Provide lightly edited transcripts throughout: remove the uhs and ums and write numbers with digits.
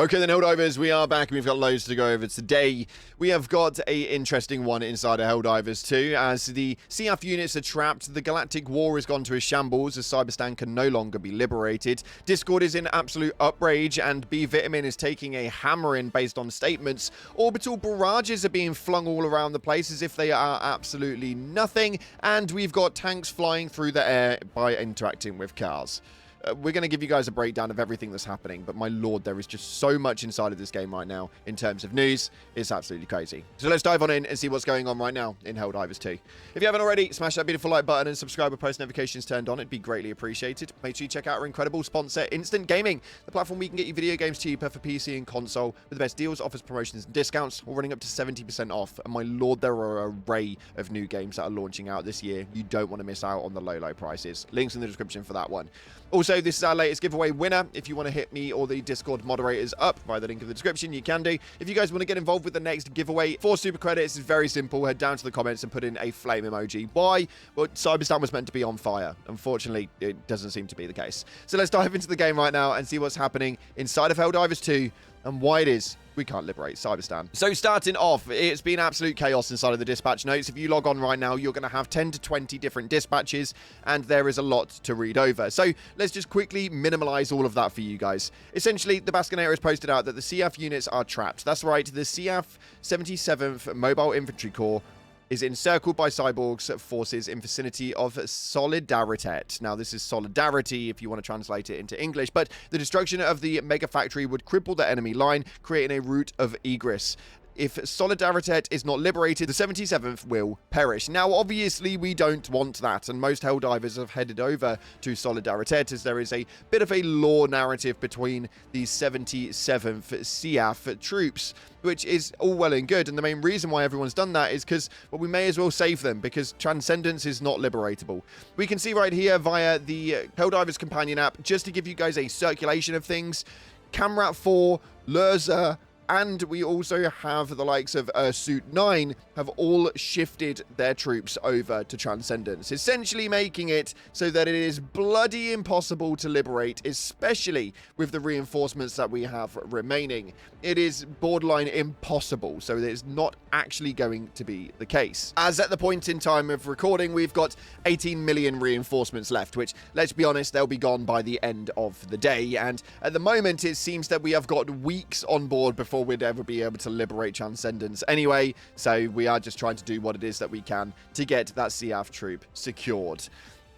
Okay then, Helldivers, we are back and we've got loads to go over today. We have got a interesting one inside of Helldivers 2, as the Seaf units are trapped, the Galactic War has gone to a shambles as cyberstan can no longer be liberated, Discord is in absolute outrage, and B-Vitamin is taking a hammering based on statements, orbital barrages are being flung all around the place as if they are absolutely nothing, and we've got tanks flying through the air by interacting with cars. We're going to give you guys a breakdown of everything that's happening, but my lord, there is just so much inside of this game right now in terms of news. It's absolutely crazy. So let's dive on in and see what's going on right now in Helldivers 2. If you haven't already, smash that beautiful like button and subscribe with post notifications turned on. It'd be greatly appreciated. Make sure you check out our incredible sponsor, Instant Gaming, the platform we can get you video games cheaper for PC and console with the best deals, offers, promotions, and discounts, all running up to 70% off. And my lord, there are an array of new games that are launching out this year. You don't want to miss out on the low prices. Links in the description for that one. Also, this is our latest giveaway winner. If you want to hit me or the Discord moderators up via the link in the description, you can do. If you guys want to get involved with the next giveaway for super credits, it's very simple. Head down to the comments and put in a flame emoji. Why? Well, cyberstan was meant to be on fire. Unfortunately, it doesn't seem to be the case. So let's dive into the game right now and see what's happening inside of Helldivers 2 and why it is we can't liberate cyberstan. So starting off, it's been absolute chaos inside of the dispatch notes. If you log on right now, you're going to have 10 to 20 different dispatches, and there is a lot to read over. So let's just quickly minimize all of that for you guys. Essentially, the Bastion has posted out that the Seaf units are trapped. That's right, the Seaf 77th Mobile Infantry Corps is encircled by cyborgs forces in vicinity of Solidaritet. Now, this is solidarity if you want to translate it into English, but the destruction of the mega factory would cripple the enemy line, creating a route of egress. If Solidaritet is not liberated, the 77th will perish. Now, obviously, we don't want that, and most Helldivers have headed over to Solidaritet, as there is a bit of a lore narrative between the 77th Seaf troops, which is all well and good, and the main reason why everyone's done that is because, well, we may as well save them, because Transcendence is not liberatable. We can see right here via the Helldivers Companion app, just to give you guys a circulation of things, Camrat 4, Lurza, and we also have the likes of Suit 9 have all shifted their troops over to Transcendence, essentially making it so that it is bloody impossible to liberate, especially with the reinforcements that we have remaining. It is borderline impossible, so it's not actually going to be the case. As at the point in time of recording, we've got 18 million reinforcements left, which, let's be honest, they'll be gone by the end of the day, and at the moment it seems that we have got weeks on board before we'd ever be able to liberate Transcendence anyway, so we are just trying to do what it is that we can to get that Seaf troop secured.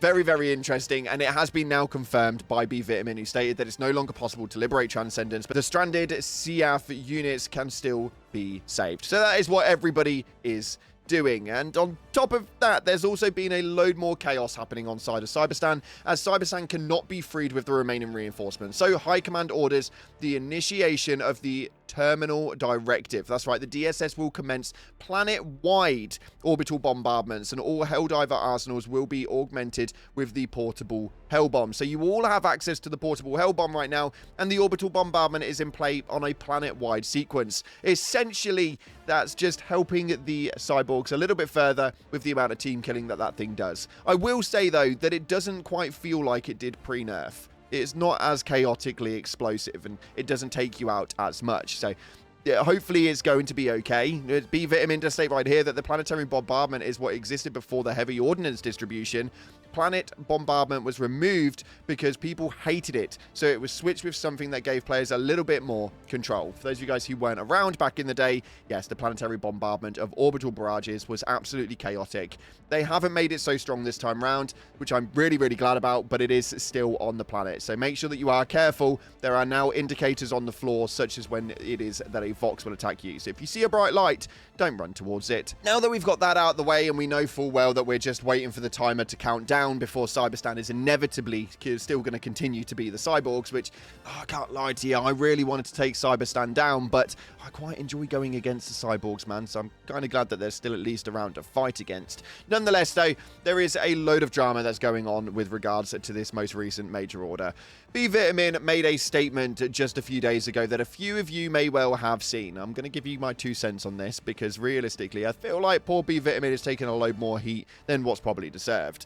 Very, very interesting, and it has been now confirmed by B-Vitamin, who stated that it's no longer possible to liberate Transcendence, but the stranded Seaf units can still be saved. So that is what everybody is doing. And on top of that, there's also been a load more chaos happening on side of cyberstan, as cyberstan cannot be freed with the remaining reinforcements. So High Command orders the initiation of the Terminal Directive. That's right, the DSS will commence planet-wide orbital bombardments, and all Helldiver arsenals will be augmented with the portable Hellbomb. So you all have access to the portable Hellbomb right now, and the orbital bombardment is in play on a planet-wide sequence. Essentially, that's just helping the cyborgs a little bit further with the amount of team killing that that thing does. I will say, though, that it doesn't quite feel like it did pre-nerf. It's not as chaotically explosive, and it doesn't take you out as much. So yeah, hopefully it's going to be okay. B-Vitamin does state right here that the planetary bombardment is what existed before the heavy ordnance distribution. Planet bombardment was removed because people hated it, so it was switched with something that gave players a little bit more control. For those of you guys who weren't around back in the day, yes, the planetary bombardment of orbital barrages was absolutely chaotic. They haven't made it so strong this time round, which I'm really, really glad about, but it is still on the planet, so make sure that you are careful. There are now indicators on the floor, such as when it is that a Vox will attack you, so if you see a bright light, don't run towards it. Now that we've got that out of the way, and we know full well that we're just waiting for the timer to count down before cyberstan is inevitably still going to continue to be the cyborgs, which, I can't lie to you, I really wanted to take cyberstan down, but I quite enjoy going against the cyborgs, man, so I'm kind of glad that there's still at least around to fight against. Nonetheless, though, there is a load of drama that's going on with regards to this most recent major order. B-Vitamin made a statement just a few days ago that a few of you may well have seen. I'm going to give you my 2 cents on this, because realistically, I feel like poor B-Vitamin is taking a load more heat than what's probably deserved.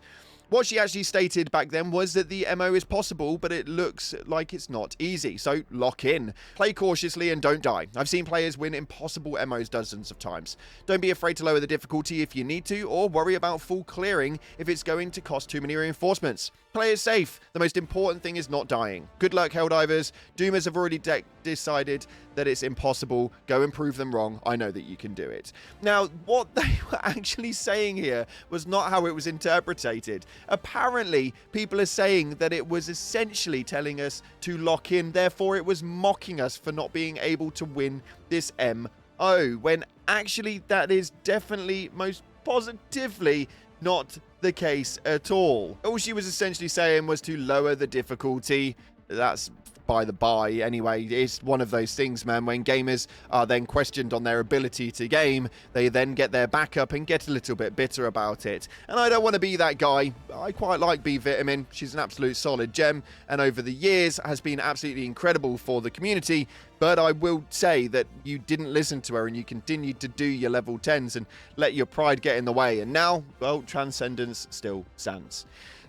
What she actually stated back then was that the MO is possible, but it looks like it's not easy, so lock in. Play cautiously and don't die. I've seen players win impossible MOs dozens of times. Don't be afraid to lower the difficulty if you need to, or worry about full clearing if it's going to cost too many reinforcements. Play it safe. The most important thing is not dying. Good luck, Helldivers. Doomers have already decided that it's impossible. Go and prove them wrong. I know that you can do it. Now, what they were actually saying here was not how it was interpreted. Apparently, people are saying that it was essentially telling us to lock in, therefore it was mocking us for not being able to win this MO, when actually that is definitely most positively not the case at all. All she was essentially saying was to lower the difficulty. That's by the by anyway. It's one of those things, man, when gamers are then questioned on their ability to game, they then get their back up and get a little bit bitter about it. And I don't want to be that guy. I quite like B Vitamin. She's an absolute solid gem, and over the years has been absolutely incredible for the community. But I will say that you didn't listen to her and you continued to do your level 10s and let your pride get in the way. And now, well, Transcendence still stands.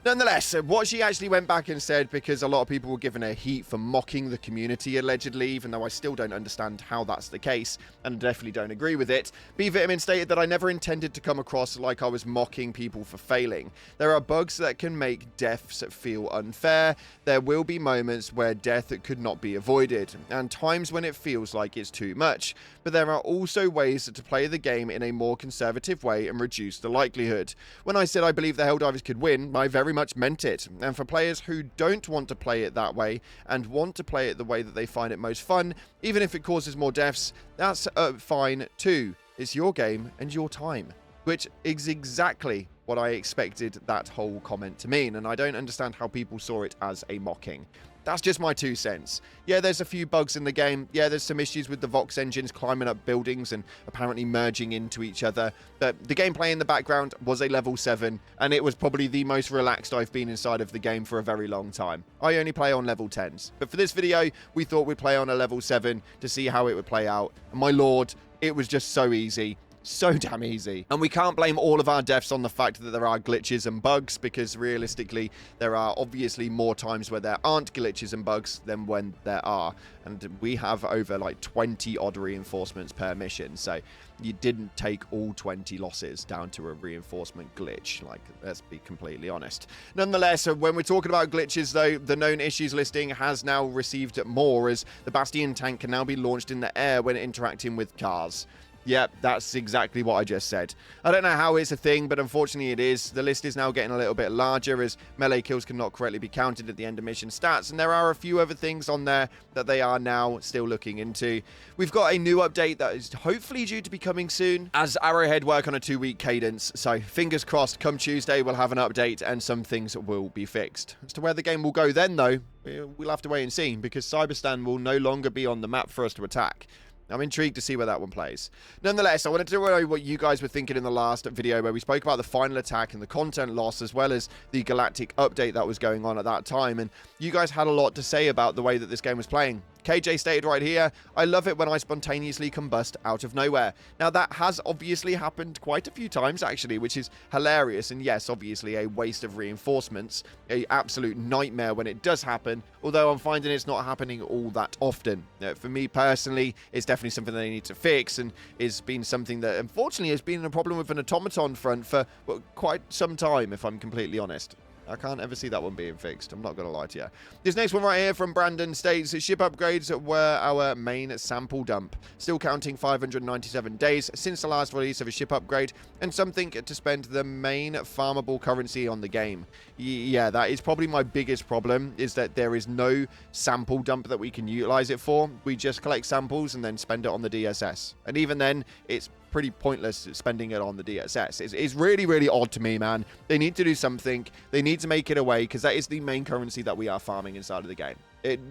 Nonetheless, what she actually went back and said, because a lot of people were giving her heat for mocking the community, allegedly, even though I still don't understand how that's the case, and definitely don't agree with it. B Vitamin stated that I never intended to come across like I was mocking people for failing. There are bugs that can make deaths feel unfair. There will be moments where death could not be avoided, and times when it feels like it's too much. But there are also ways to play the game in a more conservative way and reduce the likelihood. When I said I believe the Helldivers could win, I very much meant it. And for players who don't want to play it that way and want to play it the way that they find it most fun, even if it causes more deaths, that's fine too. It's your game and your time, which is exactly what I expected that whole comment to mean, and I don't understand how people saw it as a mocking. That's just my 2 cents. Yeah, there's a few bugs in the game. Yeah, there's some issues with the Vox engines climbing up buildings and apparently merging into each other. But the gameplay in the background was a level 7, and it was probably the most relaxed I've been inside of the game for a very long time. I only play on level 10s. But for this video, we thought we'd play on a level 7 to see how it would play out. And my lord, it was just so easy. So damn easy. And we can't blame all of our deaths on the fact that there are glitches and bugs, because realistically there are obviously more times where there aren't glitches and bugs than when there are, and we have over like 20 odd reinforcements per mission, so you didn't take all 20 losses down to a reinforcement glitch, like, let's be completely honest. Nonetheless, when we're talking about glitches though, the known issues listing has now received more, as the Bastion tank can now be launched in the air when interacting with cars. Yep, that's exactly what I just said. I don't know how it's a thing, but unfortunately it is. The list is now getting a little bit larger, as melee kills cannot correctly be counted at the end of mission stats, and there are a few other things on there that they are now still looking into. We've got a new update that is hopefully due to be coming soon, as Arrowhead work on a 2-week cadence, so fingers crossed come Tuesday we'll have an update and some things will be fixed. As to where the game will go then though, we'll have to wait and see, because cyberstan will no longer be on the map for us to attack. I'm intrigued to see where that one plays. Nonetheless, I wanted to know what you guys were thinking in the last video, where we spoke about the final attack and the content loss, as well as the Galactic update that was going on at that time. And you guys had a lot to say about the way that this game was playing. KJ stated right here, I love it when I spontaneously combust out of nowhere. Now that has obviously happened quite a few times actually, which is hilarious, and yes, obviously a waste of reinforcements, a absolute nightmare when it does happen, although I'm finding it's not happening all that often. For me personally, it's definitely something they need to fix, and it's been something that unfortunately has been a problem with an automaton front for quite some time, if I'm completely honest. I can't ever see that one being fixed. I'm not going to lie to you. This next one right here from Brandon states, ship upgrades were our main sample dump. Still counting 597 days since the last release of a ship upgrade, and something to spend the main farmable currency on the game. Yeah, that is probably my biggest problem, is that there is no sample dump that we can utilize it for. We just collect samples and then spend it on the DSS. And even then, it's pretty pointless spending it on the DSS. It's really, really odd to me, man. They need to do something. They need to make it away, because that is the main currency that we are farming inside of the game.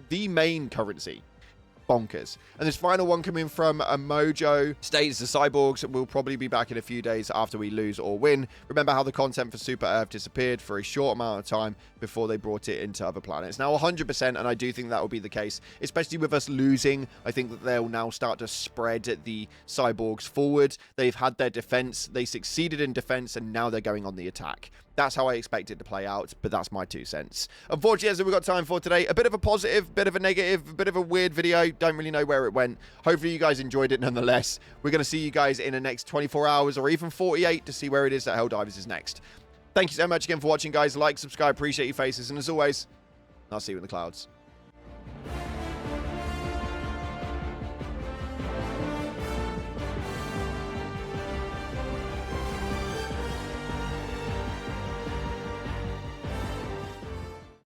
The main currency. bonkers. And this final one coming from a Mojo states the cyborgs will probably be back in a few days after we lose or win. Remember how the content for Super Earth disappeared for a short amount of time before they brought it into other planets. Now 100%, and I do think that will be the case, especially with us losing. I think that they'll now start to spread the cyborgs forward. They've had their defense, they succeeded in defense, and now they're going on the attack. That's how I expect it to play out, but that's my 2 cents. Unfortunately, as we've got time for today, a bit of a positive, bit of a negative, a bit of a weird video. Don't really know where it went. Hopefully you guys enjoyed it nonetheless. We're going to see you guys in the next 24 hours or even 48 to see where it is that Helldivers is next. Thank you so much again for watching, guys. Like, subscribe, appreciate your faces, and as always, I'll see you in the clouds.